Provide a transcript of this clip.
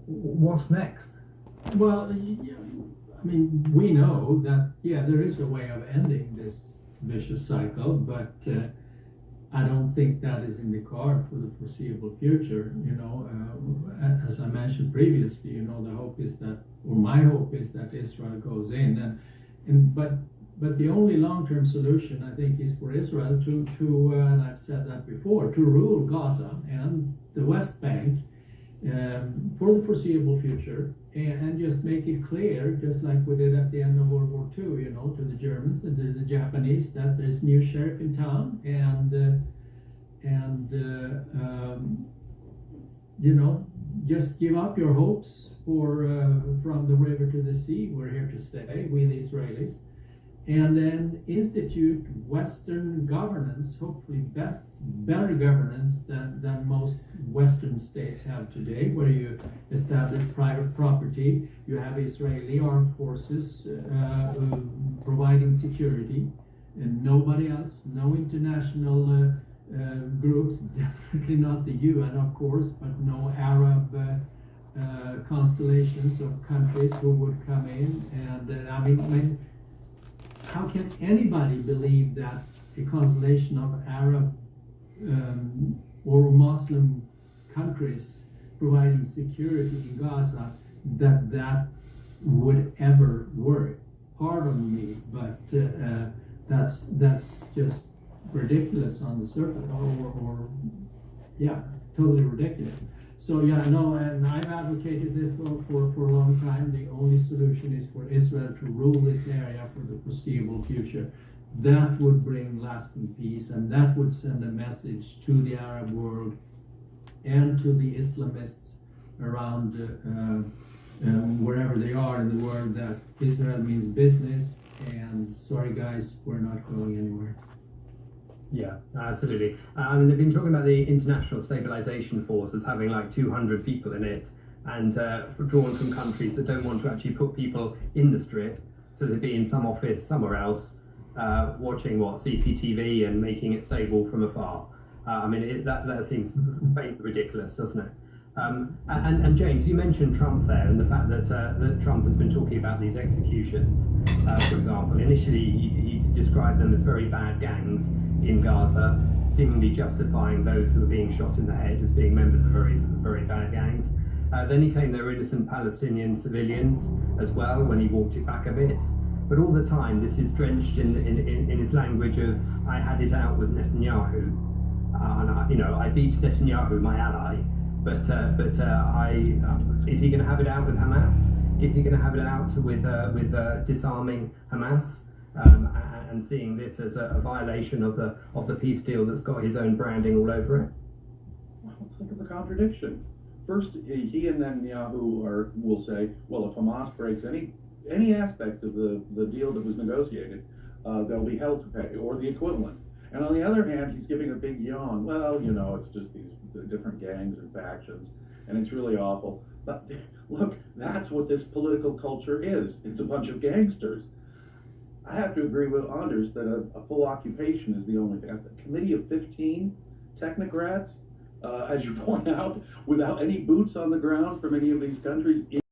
What's next? Well, I mean, we know that, yeah, there is a way of ending this vicious cycle, but I don't think that is in the card for the foreseeable future. As I mentioned previously, the hope is that, or my hope is that Israel goes in, but the only long-term solution, I think, is for Israel to and I've said that before, to rule Gaza and the West Bank for the foreseeable future, and just make it clear, just like we did at the end of World War II, to the Germans and the Japanese, that there's new sheriff in town, and just give up your hopes from the river to the sea. We're here to stay, we the Israelis, and then institute Western governance, hopefully better governance than most Western states have today, where you establish private property, you have Israeli armed forces providing security, and nobody else, no international groups, definitely not the UN, of course, but no Arab constellations of countries who would come in. And I mean, how can anybody believe that a constellation of Arab or Muslim countries providing security in Gaza, that would ever work? Pardon me, but that's just ridiculous on the surface, or yeah, totally ridiculous. So yeah, no, and I've advocated this for a long time. The only solution is for Israel to rule this area for the foreseeable future. That would bring lasting peace, and that would send a message to the Arab world and to the Islamists around wherever they are in the world, that Israel means business, and sorry guys, we're not going anywhere. Yeah, absolutely. I mean, they've been talking about the International Stabilization Force as having like 200 people in it, and drawn from countries that don't want to actually put people in the strip, so they'd be in some office somewhere else, watching CCTV and making it stable from afar. I mean, that seems ridiculous, doesn't it? And James, you mentioned Trump there, and the fact that Trump has been talking about these executions. For example, initially he described them as very bad gangs in Gaza, seemingly justifying those who were being shot in the head as being members of very, very bad gangs. Then he claimed they were innocent Palestinian civilians as well when he walked it back a bit. But all the time, this is drenched in his language of, I had it out with Netanyahu, and I beat Netanyahu, my ally. But is he going to have it out with Hamas? Is he going to have it out with disarming Hamas and seeing this as a violation of the peace deal that's got his own branding all over it? Well, think of the contradiction. First, he and Netanyahu will say, well, if Hamas breaks any aspect of the deal that was negotiated, they'll be held to pay, or the equivalent. And on the other hand, he's giving a big yawn. Well, it's just the different gangs and factions, and it's really awful. But look, that's what this political culture is. It's a bunch of gangsters. I have to agree with Anders that a full occupation is the only thing. A committee of 15 technocrats, as you point out, without any boots on the ground from any of these countries.